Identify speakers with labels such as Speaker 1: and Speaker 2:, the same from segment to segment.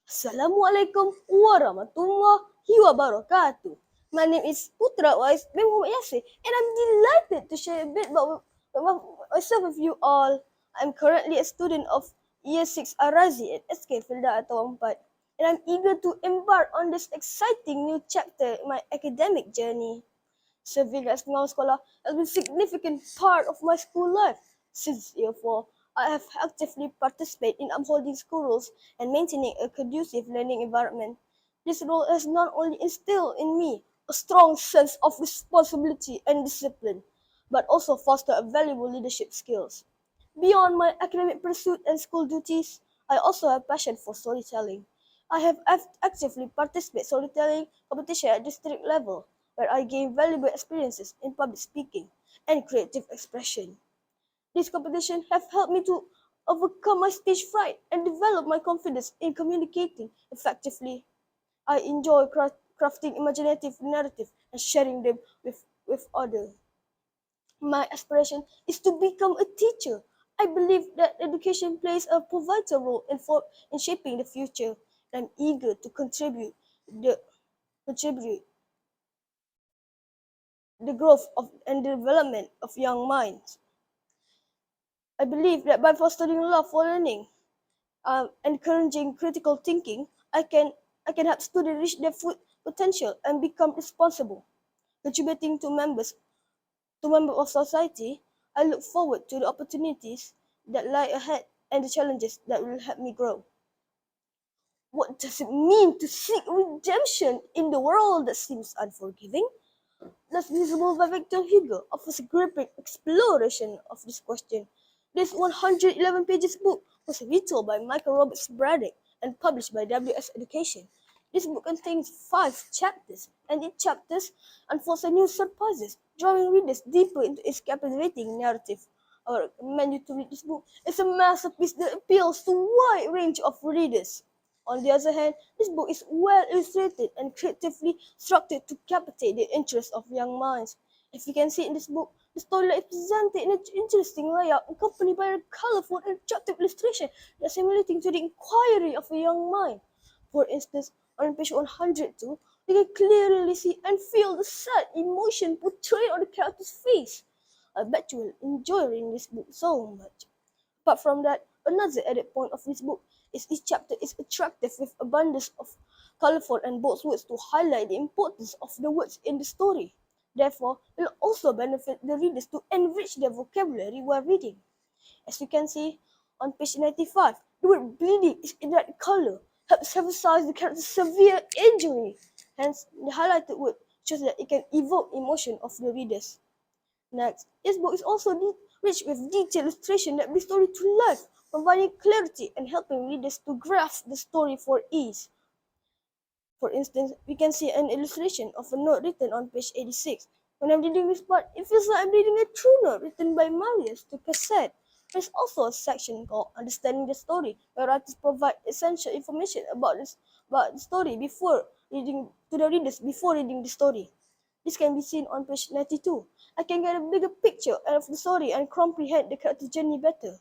Speaker 1: Assalamualaikum warahmatullahi wabarakatuh. My name is Putra Uwais bin Yasir, and I'm delighted to share a bit about myself with you all. I'm currently a student of Year 6 Arazi at SK FELDA atau 4, and I'm eager to embark on this exciting new chapter in my academic journey. Serving as pengawal sekolah has been a significant part of my school life. Since year 4, I have actively participated in upholding school rules and maintaining a conducive learning environment. This role has not only instilled in me a strong sense of responsibility and discipline, but also fostered valuable leadership skills. Beyond my academic pursuit and school duties, I also have passion for storytelling. I have actively participated in storytelling competition at district level, where I gained valuable experiences in public speaking and creative expression. These competitions have helped me to overcome my stage fright and develop my confidence in communicating effectively. I enjoy crafting imaginative narratives and sharing them with others. My aspiration is to become a teacher. I believe that education plays a pivotal role in shaping the future. I'm eager to contribute the growth of and development of young minds. I believe that by fostering love for learning, encouraging critical thinking, I can help students reach their full potential and become responsible, contributing to members of society. I look forward to the opportunities that lie ahead and the challenges that will help me grow. What does it mean to seek redemption in the world that seems unforgiving? Last Visible by Victor Hugo offers a gripping exploration of this question. This 111 pages book was written by Michael Roberts Braddock and published by WS Education. This book contains 5 chapters, and each chapter unfolds a new surprises, drawing readers deeper into its captivating narrative. I recommend you to read this book. It's a masterpiece that appeals to a wide range of readers. On the other hand, this book is well illustrated and creatively structured to captivate the interest of young minds. If you can see in this book, the story is presented in an interesting layout, accompanied by a colorful and attractive illustration that stimulating to the inquiry of a young mind. For instance, on page 102, you can clearly see and feel the sad emotion portrayed on the character's face. I bet you will enjoy reading this book so much. Apart from that, another added point of this book is each chapter is attractive with abundance of colorful and bold words to highlight the importance of the words in the story. Therefore, it will also benefit the readers to enrich their vocabulary while reading. As you can see on page 95, the word bleeding is in red color, helps emphasize the character's severe injury. Hence, the highlighted word shows that it can evoke emotion of the readers. Next, this book is also rich with detailed illustration that bring story to life, providing clarity and helping readers to grasp the story for ease. For instance, we can see an illustration of a note written on page 86. When I'm reading this part, it feels like I'm reading a true note written by Marius to Cassette. There's also a section called Understanding the Story, where writers provide essential information about the story before reading to the readers before reading the story. This can be seen on page 92. I can get a bigger picture of the story and comprehend the character journey better.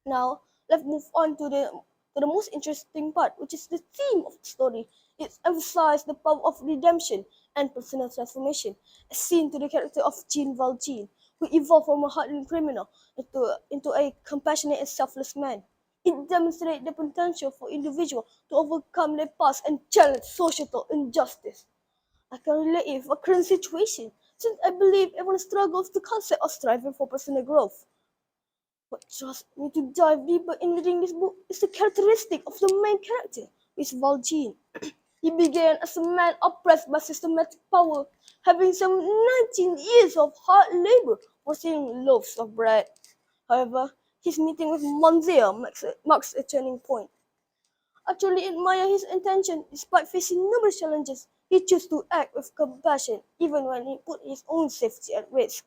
Speaker 1: Now, let's move on to the most interesting part, which is the theme of the story. It emphasizes the power of redemption and personal transformation, as seen to the character of Jean Valjean, who evolved from a hardened criminal into a compassionate and selfless man. It demonstrates the potential for individuals to overcome their past and challenge societal injustice. I can relate with a current situation, since I believe everyone struggles with the concept of striving for personal growth. What draws me to dive deeper in reading this book is the characteristic of the main character, which is Valjean. He began as a man oppressed by systematic power, having some 19 years of hard labor for stealing loaves of bread. However, his meeting with Monsieur marks a turning point. I truly admire his intention. Despite facing numerous challenges, he chose to act with compassion, even when he put his own safety at risk.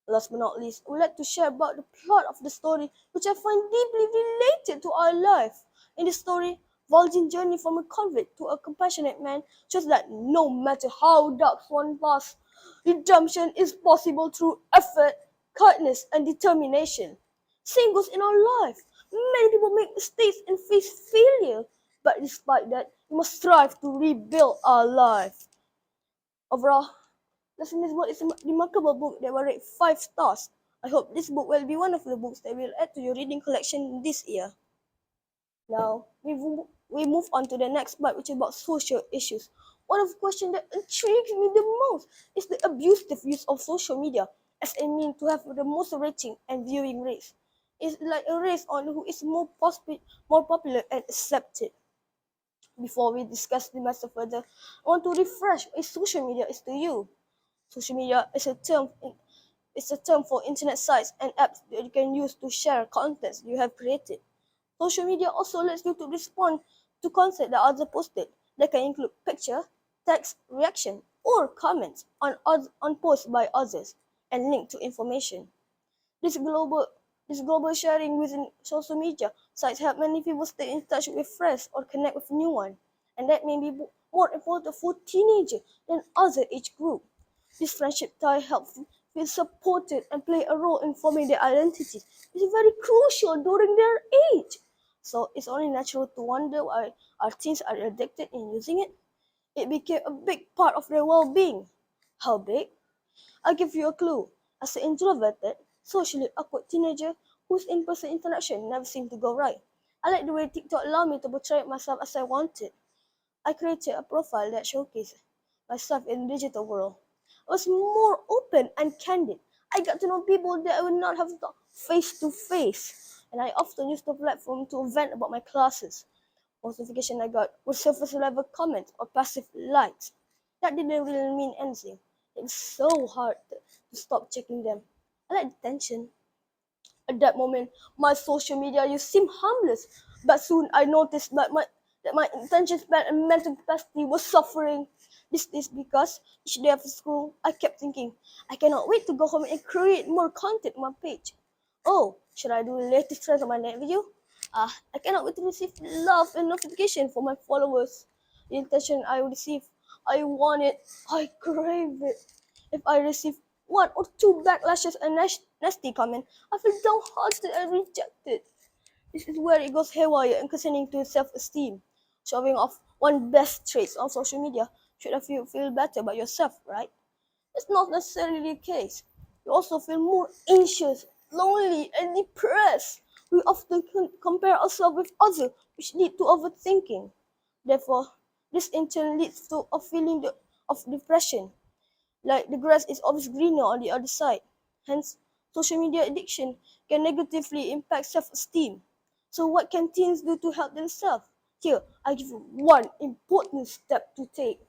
Speaker 1: Last but not least, I would like to share about the plot of the story, which I find deeply related to our life. In the story, Valjean's journey from a convict to a compassionate man shows that no matter how dark one past, redemption is possible through effort, kindness, and determination. Same goes in our life. Many people make mistakes and face failure. But despite that, we must strive to rebuild our life. Overall, Lesson this book is a remarkable book that will rate 5 stars. I hope this book will be one of the books that will add to your reading collection this year. Now, we move on to the next part, which is about social issues. One of the questions that intrigues me the most is the abusive use of social media as a means to have the most rating and viewing rates. It's like a race on who is more popular and accepted. Before we discuss the matter further, I want to refresh what social media is to you. Social media is a term for internet sites and apps that you can use to share contents you have created. Social media also lets you to respond to content that others posted. That can include picture, text, reaction, or comments on posts by others and link to information. This global this global sharing within social media sites help many people stay in touch with friends or connect with new one, and that may be more important for teenagers than other age group. This friendship tie helps feel supported and play a role in forming their identities. It's very crucial during their age. So it's only natural to wonder why our teens are addicted in using it. It became a big part of their well-being. How big? I'll give you a clue. As an introverted, socially awkward teenager whose in-person interaction never seemed to go right, I like the way TikTok allowed me to portray myself as I wanted. I created a profile that showcased myself in the digital world. I was more open and candid. I got to know people that I would not have talked face to face. And I often used the platform to vent about my classes. Most notification I got were surface level comments or passive likes. That didn't really mean anything. It was so hard to stop checking them. I like the tension. At that moment, my social media use seemed harmless, but soon I noticed that my attention span and mental capacity was suffering. This is because each day after school, I kept thinking, I cannot wait to go home and create more content on my page. Oh, should I do the latest trends on my next video? I cannot wait to receive love and notification from my followers. The intention I receive, I want it, I crave it. If I receive one or two backlashes and nasty comment, I feel downhearted and rejected. This is where it goes haywire and concerning to self-esteem. Showing off one best traits on social media should have you feel better about yourself, right? It's not necessarily the case. You also feel more anxious, lonely, and depressed. We often compare ourselves with others, which lead to overthinking. Therefore, this in turn leads to a feeling of depression, like the grass is always greener on the other side. Hence, social media addiction can negatively impact self-esteem. So what can teens do to help themselves? Here, I give you one important step to take.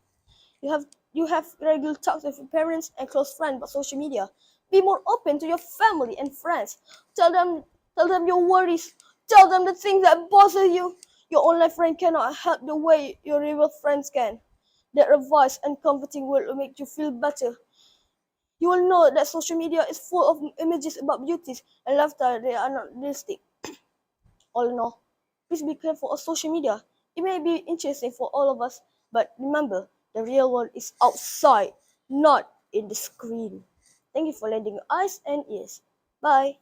Speaker 1: You have regular talks with your parents and close friends about social media. Be more open to your family and friends. Tell them your worries. Tell them the things that bother you. Your online friend cannot help the way your real friends can. That advice and comforting word will make you feel better. You will know that social media is full of images about beauties and lifestyle that are not realistic. All in all, please be careful of social media. It may be interesting for all of us, but remember, the real world is outside, not in the screen. Thank you for lending your eyes and ears. Bye.